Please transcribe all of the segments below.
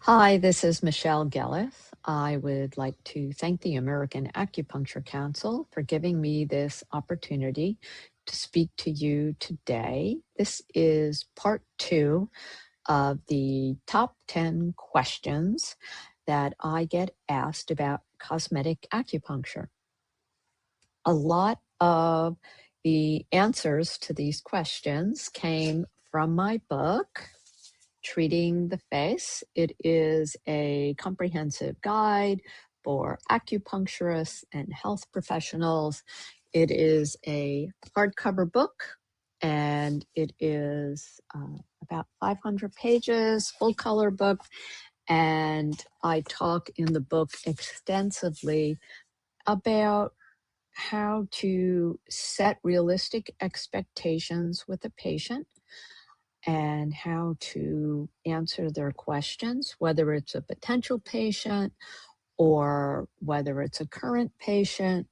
Hi, this is Michelle Gellis. I would like to thank the American Acupuncture Council for giving me this opportunity to speak to you today. This is part 2 of the top 10 questions that I get asked about cosmetic acupuncture. A lot of the answers to these questions came from my book, Treating the Face. It is a comprehensive guide for acupuncturists and health professionals. It is a hardcover book, and it is about 500 pages, full color book. And I talk in the book extensively about how to set realistic expectations with a patient and how to answer their questions, whether it's a potential patient or whether it's a current patient.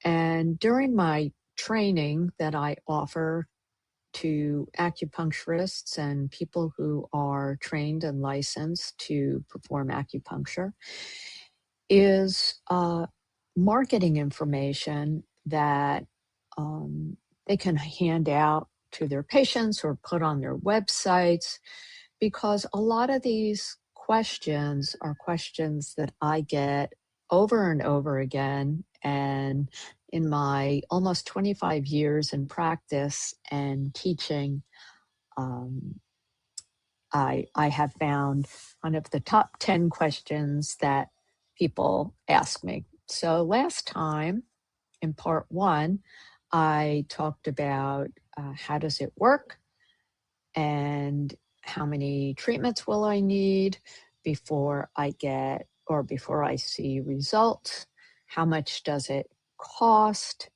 And during my training that I offer to acupuncturists and people who are trained and licensed to perform acupuncture is marketing information that they can hand out to their patients or put on their websites, because a lot of these questions are questions that I get over and over again. And in my almost 25 years in practice and teaching, I have found one of the top 10 questions that people ask me. So last time in part 1, I talked about how does it work and how many treatments will I need before I see results, how much does it cost,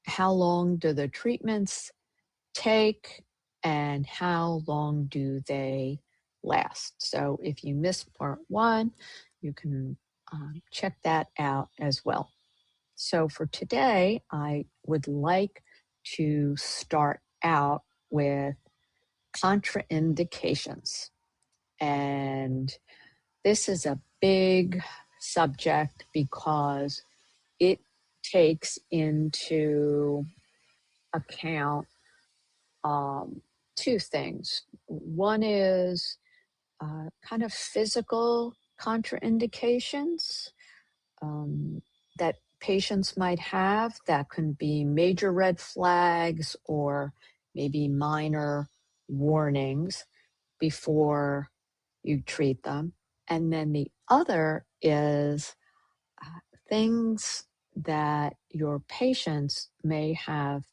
how long do the treatments take, and how long do they last. So if you missed part 1, you can check that out as well. So for today, I would like to start out with contraindications. And this is a big subject because it takes into account two things. One is kind of physical contraindications that patients might have that can be major red flags or maybe minor warnings before you treat them. And then the other is things that your patients may have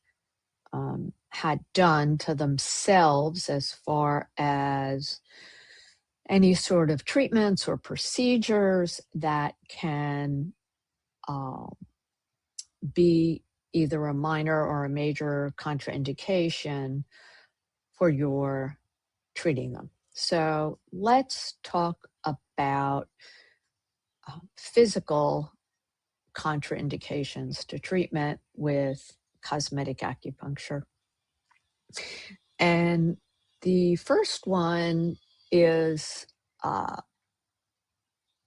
had done to themselves as far as any sort of treatments or procedures that can be either a minor or a major contraindication for your treating them. So let's talk about physical contraindications to treatment with cosmetic acupuncture. And the first one is,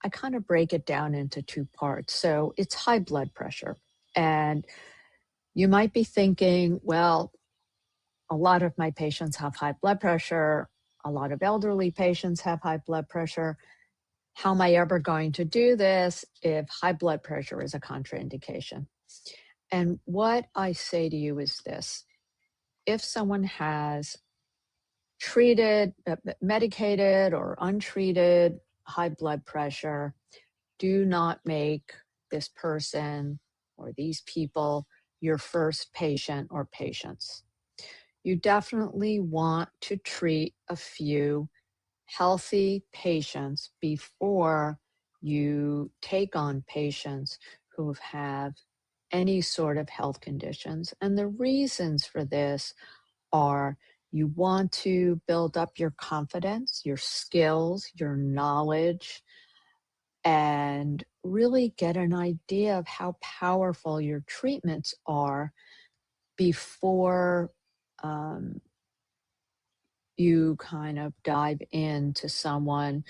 I kind of break it down into 2 parts. So it's high blood pressure. And you might be thinking, well, a lot of my patients have high blood pressure. A lot of elderly patients have high blood pressure. How am I ever going to do this if high blood pressure is a contraindication? And what I say to you is this: if someone has treated, medicated, or untreated high blood pressure, do not make this person or these people your first patient or patients. You definitely want to treat a few healthy patients before you take on patients who have any sort of health conditions. And the reasons for this are: you want to build up your confidence, your skills, your knowledge, and really get an idea of how powerful your treatments are before you kind of dive into someone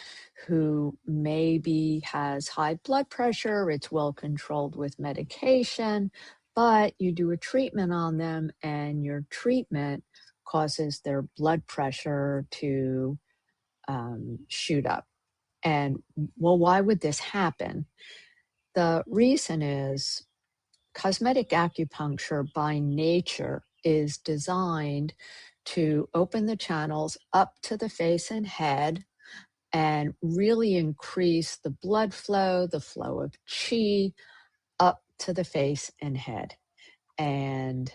who maybe has high blood pressure, it's well controlled with medication, but you do a treatment on them and your treatment causes their blood pressure to shoot up. And well, why would this happen? The reason is cosmetic acupuncture by nature is designed to open the channels up to the face and head and really increase the blood flow, the flow of chi up to the face and head. And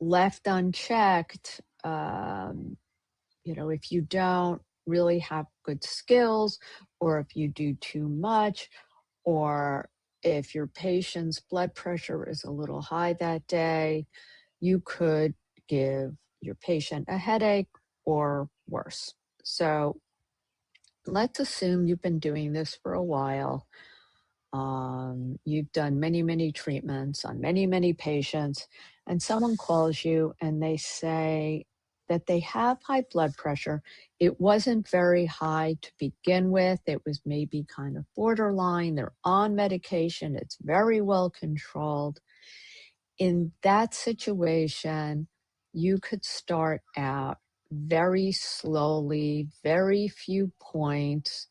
left unchecked, if you don't really have good skills, or if you do too much, or if your patient's blood pressure is a little high that day, you could give your patient a headache or worse. So let's assume you've been doing this for a while. You've done many, many treatments on many, many patients, and someone calls you and they say that they have high blood pressure. It wasn't very high to begin with. It was maybe kind of borderline. They're on medication. It's very well controlled. In that situation, you could start out very slowly, very few points,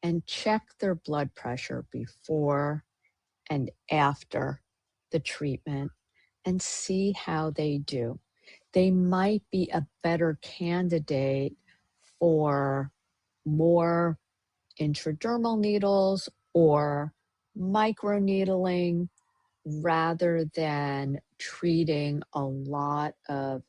and check their blood pressure before and after the treatment and see how they do. They might be a better candidate for more intradermal needles or microneedling rather than treating a lot of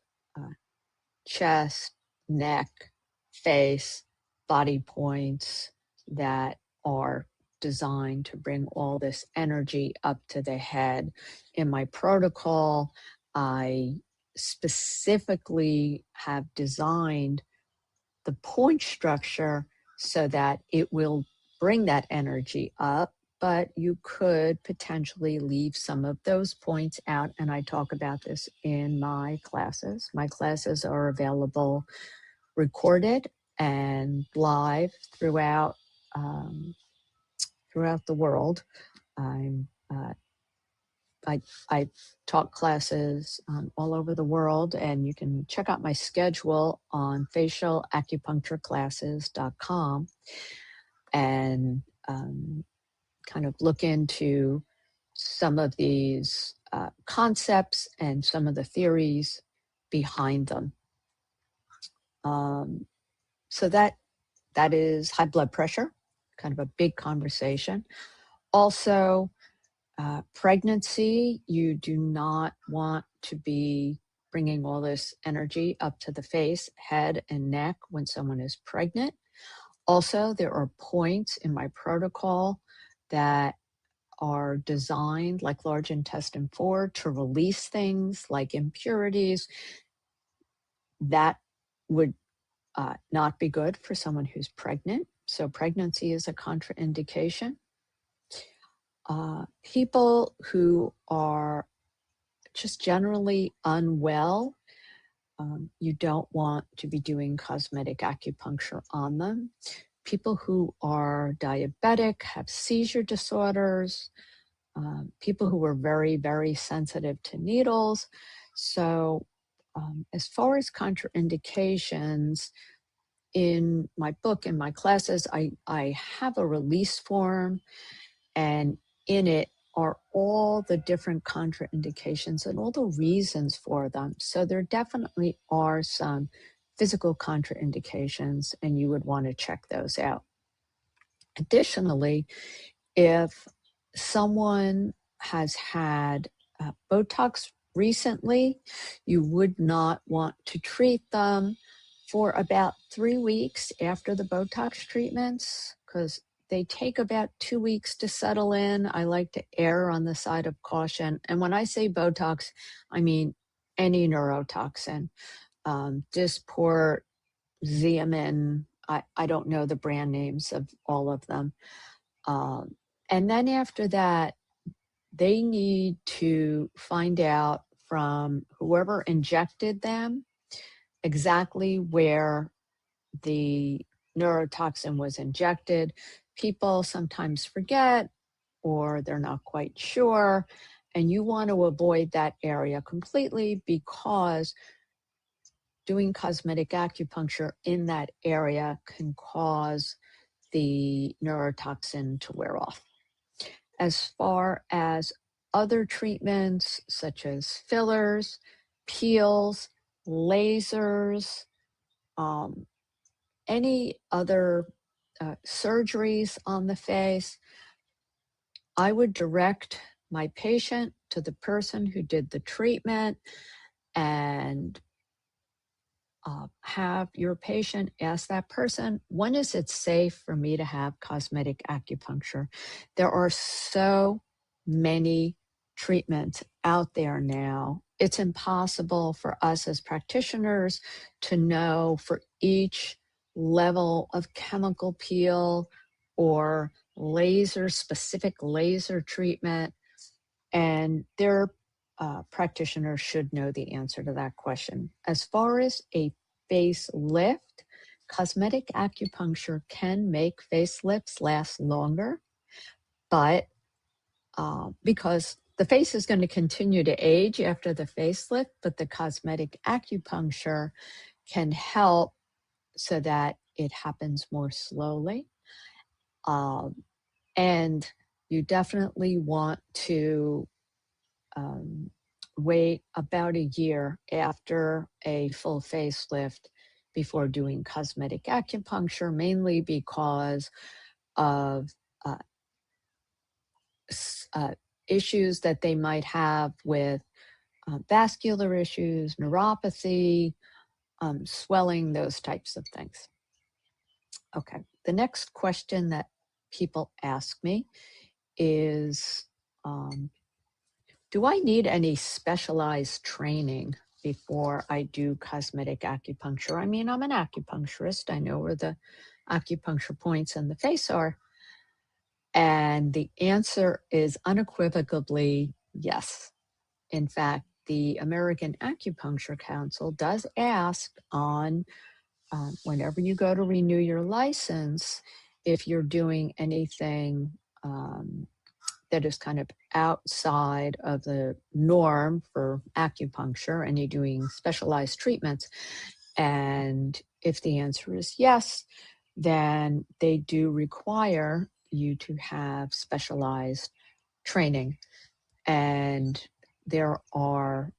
chest, neck, face, body points that are designed to bring all this energy up to the head. In my protocol, I specifically have designed the point structure so that it will bring that energy up, but you could potentially leave some of those points out. And I talk about this in my classes. My classes are available recorded and live throughout the world. I taught classes all over the world, and you can check out my schedule on facialacupunctureclasses.com and kind of look into some of these concepts and some of the theories behind them. So that is high blood pressure, kind of a big conversation. Also, pregnancy, you do not want to be bringing all this energy up to the face, head, and neck when someone is pregnant. Also, there are points in my protocol that are designed, like large intestine 4, to release things like impurities that would not be good for someone who's pregnant. So pregnancy is a contraindication. People who are just generally unwell, you don't want to be doing cosmetic acupuncture on them. People who are diabetic, have seizure disorders, people who are very, very sensitive to needles. So as far as contraindications, in my book, in my classes, I have a release form, and in it are all the different contraindications and all the reasons for them. So there definitely are some physical contraindications, and you would want to check those out. Additionally, if someone has had Botox recently, you would not want to treat them for about 3 weeks after the Botox treatments, because they take about 2 weeks to settle in. I like to err on the side of caution. And when I say Botox, I mean any neurotoxin, Dysport, Xeomin. I don't know the brand names of all of them. And then after that, they need to find out from whoever injected them exactly where the neurotoxin was injected. People sometimes forget or they're not quite sure, and you want to avoid that area completely because doing cosmetic acupuncture in that area can cause the neurotoxin to wear off. As far as other treatments such as fillers, peels, lasers, any other surgeries on the face, I would direct my patient to the person who did the treatment and have your patient ask that person, when is it safe for me to have cosmetic acupuncture? There are so many treatments out there now. It's impossible for us as practitioners to know for each level of chemical peel or specific laser treatment. And their practitioner should know the answer to that question. As far as a facelift, cosmetic acupuncture can make facelifts last longer, but because the face is going to continue to age after the facelift, but the cosmetic acupuncture can help so that it happens more slowly. And you definitely want to wait about a year after a full facelift before doing cosmetic acupuncture, mainly because of issues that they might have with vascular issues, neuropathy, swelling, those types of things. Okay, the next question that people ask me is, do I need any specialized training before I do cosmetic acupuncture? I mean, I'm an acupuncturist. I know where the acupuncture points in the face are. And the answer is unequivocally yes. In fact, the American Acupuncture Council does ask on whenever you go to renew your license, if you're doing anything that is kind of outside of the norm for acupuncture and you're doing specialized treatments. And if the answer is yes, then they do require you to have specialized training. And there are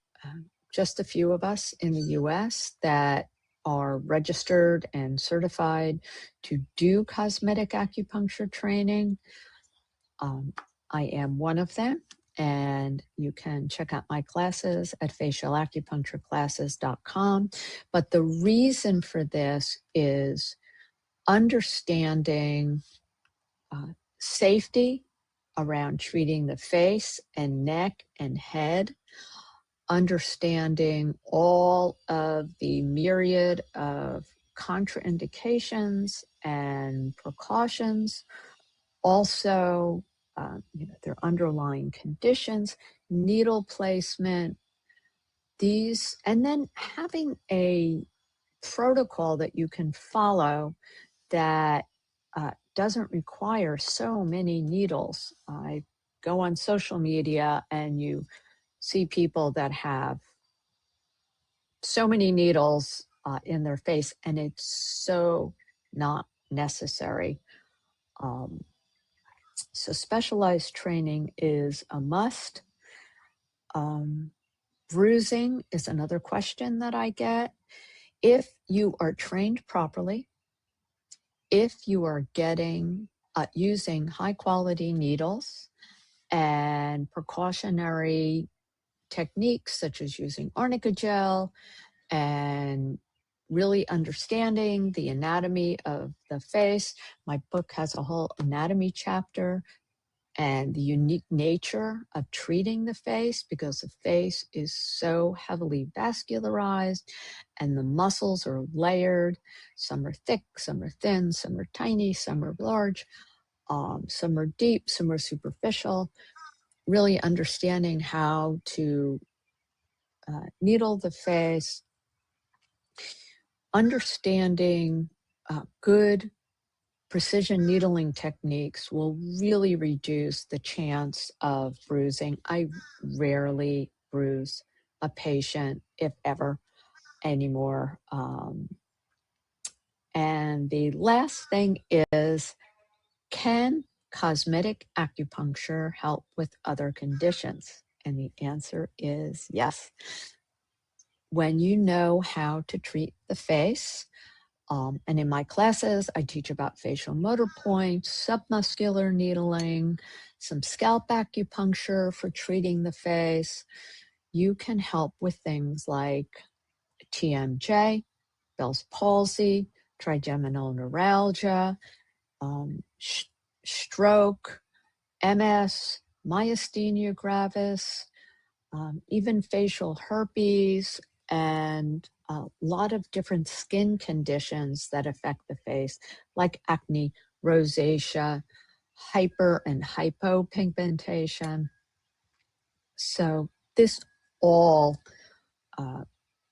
just a few of us in the US that are registered and certified to do cosmetic acupuncture training. I am one of them, and you can check out my classes at facialacupunctureclasses.com. But the reason for this is understanding safety around treating the face and neck and head, understanding all of the myriad of contraindications and precautions, also their underlying conditions, needle placement, and then having a protocol that you can follow that doesn't require so many needles. I go on social media and you see people that have so many needles in their face, and it's so not necessary. So specialized training is a must. Bruising is another question that I get. If you are trained properly, if you are using high quality needles and precautionary techniques such as using arnica gel and really understanding the anatomy of the face. My book has a whole anatomy chapter and the unique nature of treating the face, because the face is so heavily vascularized and the muscles are layered. Some are thick, some are thin, some are tiny, some are large, some are deep, some are superficial. Really understanding how to needle the face Understanding good precision needling techniques will really reduce the chance of bruising. I rarely bruise a patient, if ever, anymore. And the last thing is, can cosmetic acupuncture help with other conditions? And the answer is yes. When you know how to treat the face, and in my classes, I teach about facial motor points, submuscular needling, some scalp acupuncture for treating the face. You can help with things like TMJ, Bell's palsy, trigeminal neuralgia, stroke, MS, myasthenia gravis, even facial herpes, and a lot of different skin conditions that affect the face, like acne, rosacea, hyper and hypopigmentation. So this all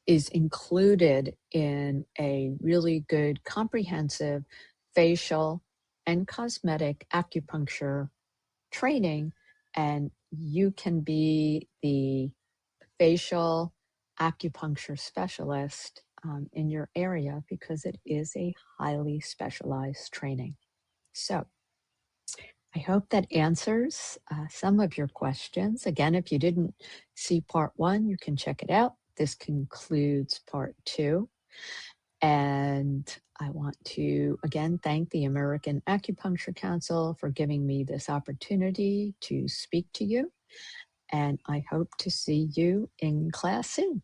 is included in a really good, comprehensive facial and cosmetic acupuncture training, and you can be the facial acupuncture specialist in your area because it is a highly specialized training. So I hope that answers some of your questions. Again, if you didn't see part 1, you can check it out. This concludes part 2. And I want to, again, thank the American Acupuncture Council for giving me this opportunity to speak to you. And I hope to see you in class soon.